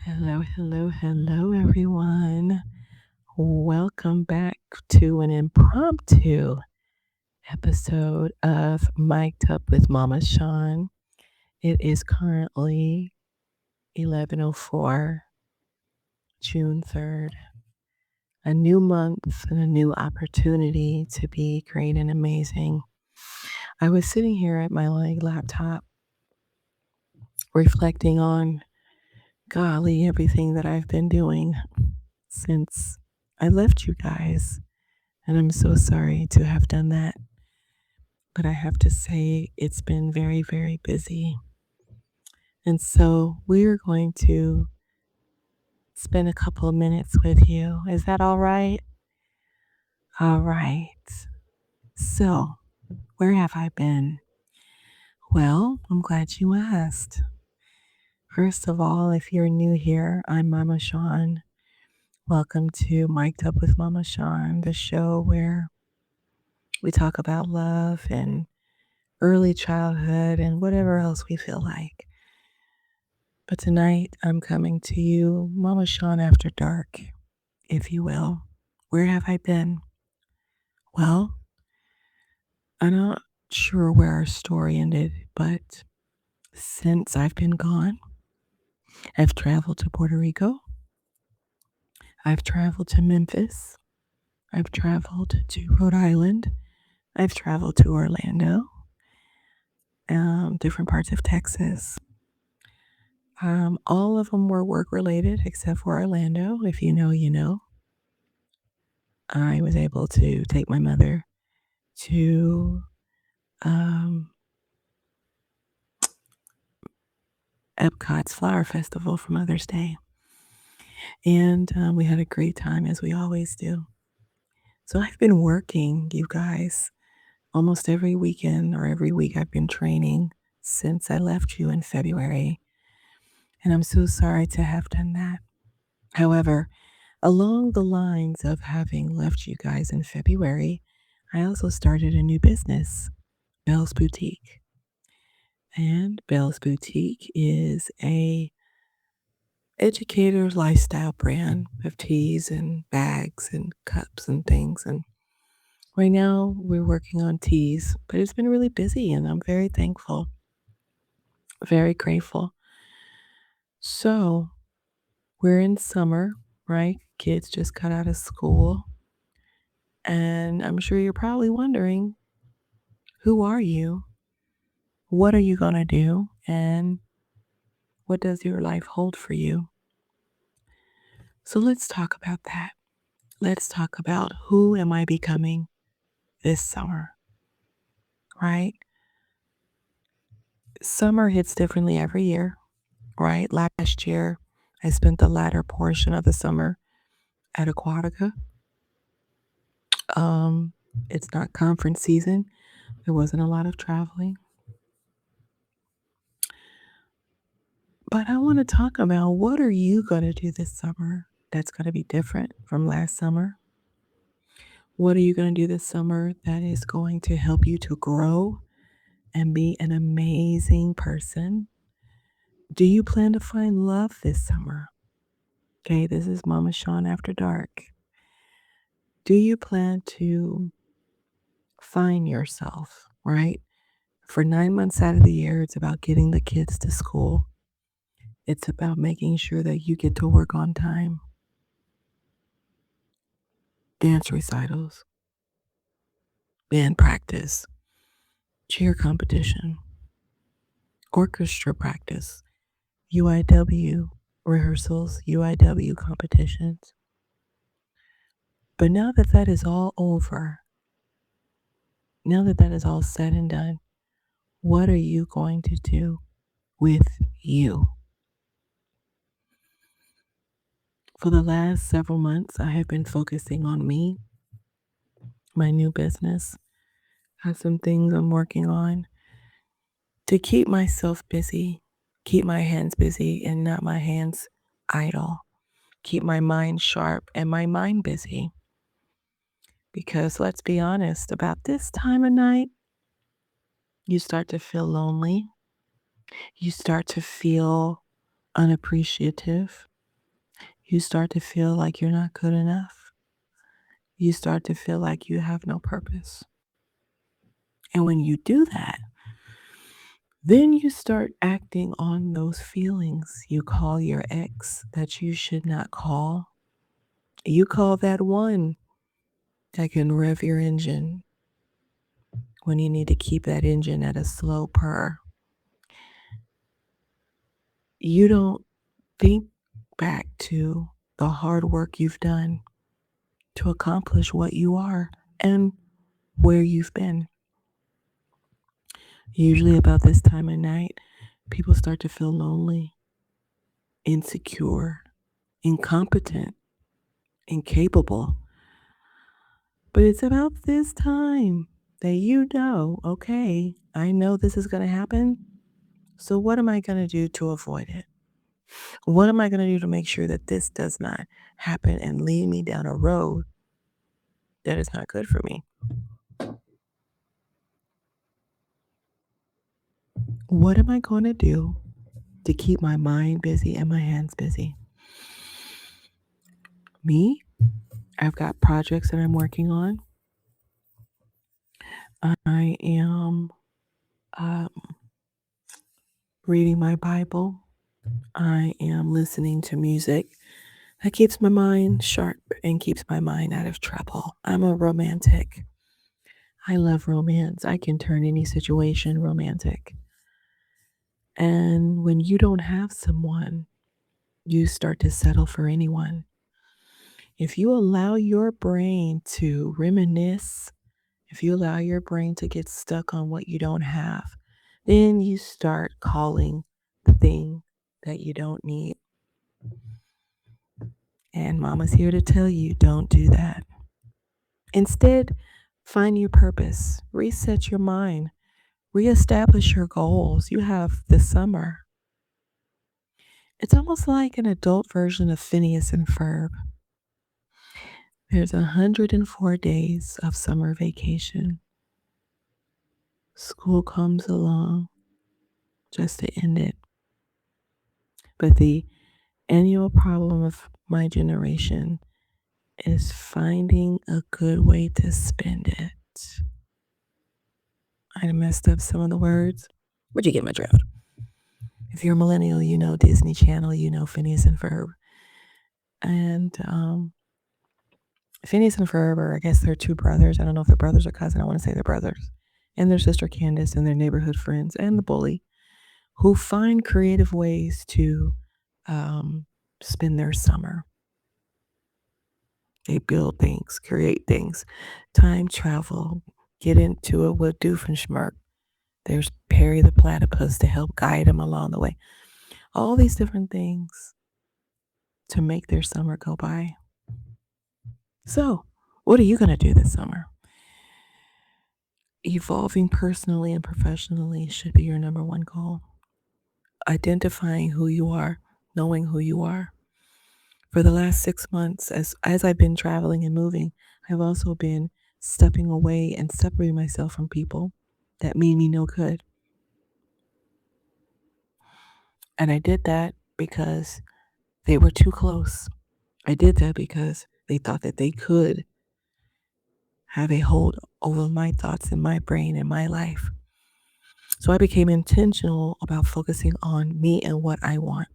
Hello, hello, hello, everyone. Welcome back to an impromptu episode of Mic'd Up with Mama Shaun. It is currently 11:04, June 3rd. A new month and a new opportunity to be great and amazing. I was sitting here at my laptop reflecting on, golly, everything that I've been doing since I left you guys. And I'm so sorry to have done that. But I have to say, it's been very, very busy. And so we're going to spend a couple of minutes with you. Is that all right? All right. So, where have I been? Well, I'm glad you asked. First of all, if you're new here, I'm Mama Shaun. Welcome to Mic'd Up with Mama Shaun, the show where we talk about love and early childhood and whatever else we feel like. But tonight I'm coming to you, Mama Shaun After Dark, if you will. Where have I been? Well, I'm not sure where our story ended, but since I've been gone, I've traveled to Puerto Rico, I've traveled to Memphis, I've traveled to Rhode Island, I've traveled to Orlando, different parts of Texas. All of them were work related except for Orlando. If you know, you know. I was able to take my mother to um, Epcot's Flower Festival for Mother's Day. And we had a great time, as we always do. So I've been working, you guys, almost every weekend or every week. I've been training since I left you in February. And I'm so sorry to have done that. However, along the lines of having left you guys in February, I also started a new business, Belle's Boutique. And Belle's Boutique is a educator's lifestyle brand of teas and bags and cups and things. And right now we're working on teas, but it's been really busy and I'm very thankful, very grateful. So we're in summer, right? Kids just got out of school. And I'm sure you're probably wondering, who are you? What are you going to do? And what does your life hold for you? So let's talk about that. Let's talk about who am I becoming this summer, right? Summer hits differently every year, right? Last year, I spent the latter portion of the summer at Aquatica. Um, it's not conference season. There wasn't a lot of traveling. But I want to talk about, what are you going to do this summer that's going to be different from last summer? What are you going to do this summer that is going to help you to grow and be an amazing person? Do you plan to find love this summer? Okay, this is Mama Shaun After Dark. Do you plan to find yourself, right? For 9 months out of the year, it's about getting the kids to school. It's about making sure that you get to work on time. Dance recitals, band practice, cheer competition, orchestra practice, UIW rehearsals, UIW competitions. But now that that is all over, now that that is all said and done, what are you going to do with you? For the last several months, I have been focusing on me, my new business. I have some things I'm working on to keep myself busy, keep my hands busy and not my hands idle, keep my mind sharp and my mind busy. Because let's be honest, about this time of night, you start to feel lonely. You start to feel unappreciative. You start to feel like you're not good enough. You start to feel like you have no purpose. And when you do that, then you start acting on those feelings. You call your ex that you should not call. You call that one that can rev your engine when you need to keep that engine at a slow purr. You don't think back to the hard work you've done to accomplish what you are and where you've been. Usually, about this time of night, people start to feel lonely, insecure, incompetent, incapable. But it's about this time that okay, I know this is going to happen. So, what am I going to do to avoid it? What am I going to do to make sure that this does not happen and lead me down a road that is not good for me? What am I going to do to keep my mind busy and my hands busy? Me, I've got projects that I'm working on. I am um, reading my Bible. I am listening to music that keeps my mind sharp and keeps my mind out of trouble. I'm a romantic. I love romance. I can turn any situation romantic. And when you don't have someone, you start to settle for anyone. If you allow your brain to reminisce, if you allow your brain to get stuck on what you don't have, then you start calling the thing that you don't need. And mama's here to tell you don't do that. Instead, find your purpose, reset your mind, reestablish your goals. You have the summer. It's almost like an adult version of Phineas and Ferb. There's 104 days of summer vacation. School comes along just to end it. But the annual problem of my generation is finding a good way to spend it. I messed up some of the words, but you get my drift. If you're a millennial, you know Disney Channel, you know Phineas and Ferb. And Phineas and Ferb are, I guess they're two brothers. I don't know if they're brothers or cousins. I want to say they're brothers. And their sister Candace and their neighborhood friends and the bully who find creative ways to spend their summer. They build things, create things, time travel, get into it with Doofenshmirtz. There's Perry the platypus to help guide them along the way. All these different things to make their summer go by. So, what are you going to do this summer? Evolving personally and professionally should be your number one goal. Identifying who you are, knowing who you are. For the last 6 months, as I've been traveling and moving, I've also been stepping away and separating myself from people that mean me no good. And I did that because they were too close. I did that because they thought that they could have a hold over my thoughts and my brain and my life. So I became intentional about focusing on me and what I want.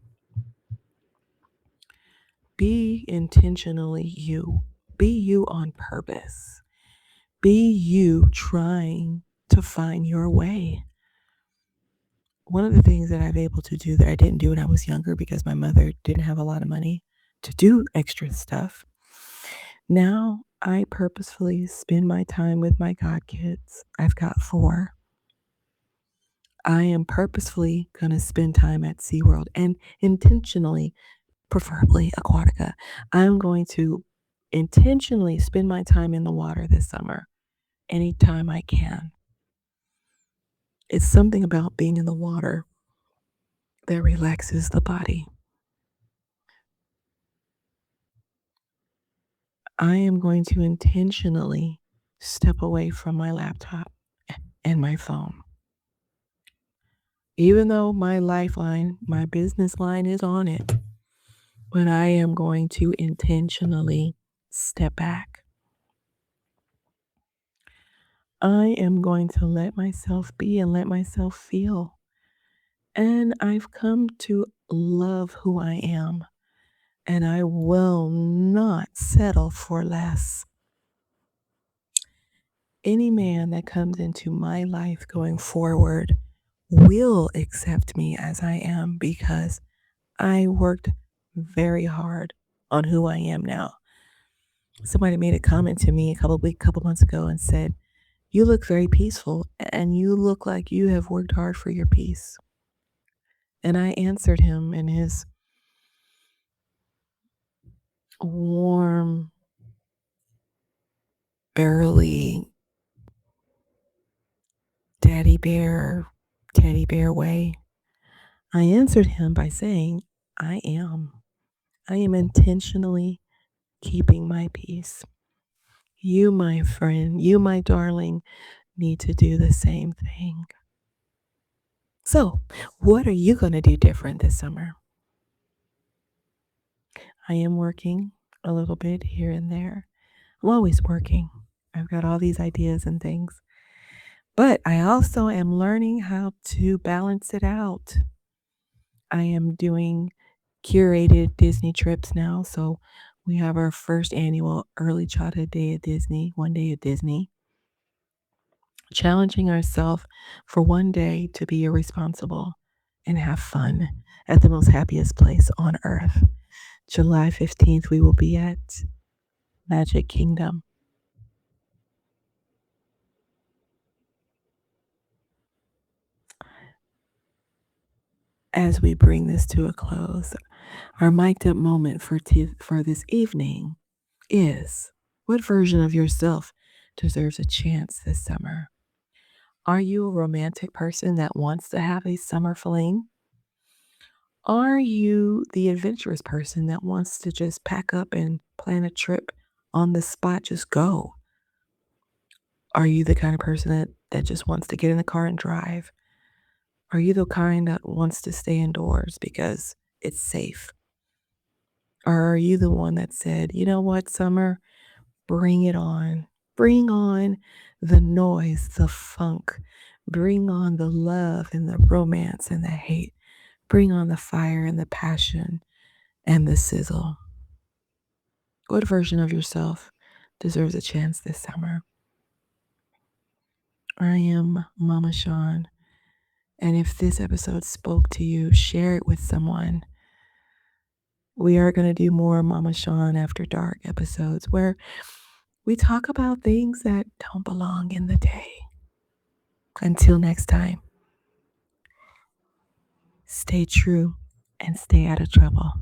Be intentionally you. Be you on purpose. Be you trying to find your way. One of the things that I've able to do that I didn't do when I was younger because my mother didn't have a lot of money to do extra stuff. Now I purposefully spend my time with my godkids. I've got 4. I am purposefully going to spend time at SeaWorld and intentionally, preferably Aquatica. I'm going to intentionally spend my time in the water this summer anytime I can. It's something about being in the water that relaxes the body. I am going to intentionally step away from my laptop and my phone. Even though my lifeline, my business line is on it, but I am going to intentionally step back. I am going to let myself be and let myself feel. And I've come to love who I am, and I will not settle for less. Any man that comes into my life going forward will accept me as I am because I worked very hard on who I am now. Somebody made a comment to me couple months ago and said, "You look very peaceful and you look like you have worked hard for your peace." And I answered him in his warm, barely daddy bear, teddy bear way. I answered him by saying, I am. I am intentionally keeping my peace. You, my friend, you, my darling, need to do the same thing. So, what are you going to do different this summer? I am working a little bit here and there. I'm always working. I've got all these ideas and things. But I also am learning how to balance it out. I am doing curated Disney trips now. So we have our first annual early childhood day at Disney, one day at Disney, challenging ourselves for one day to be irresponsible and have fun at the most happiest place on earth. July 15th, we will be at Magic Kingdom. As we bring this to a close, our mic'd up moment for this evening is, what version of yourself deserves a chance this summer? Are you a romantic person that wants to have a summer fling? Are you the adventurous person that wants to just pack up and plan a trip on the spot, just go? Are you the kind of person that just wants to get in the car and drive? Are you the kind that wants to stay indoors because it's safe? Or are you the one that said, you know what, summer, bring it on? Bring on the noise, the funk. Bring on the love and the romance and the hate. Bring on the fire and the passion and the sizzle. What version of yourself deserves a chance this summer? I am Mama Shaun. And if this episode spoke to you, share it with someone. We are going to do more Mama Shaun After Dark episodes where we talk about things that don't belong in the day. Until next time, stay true and stay out of trouble.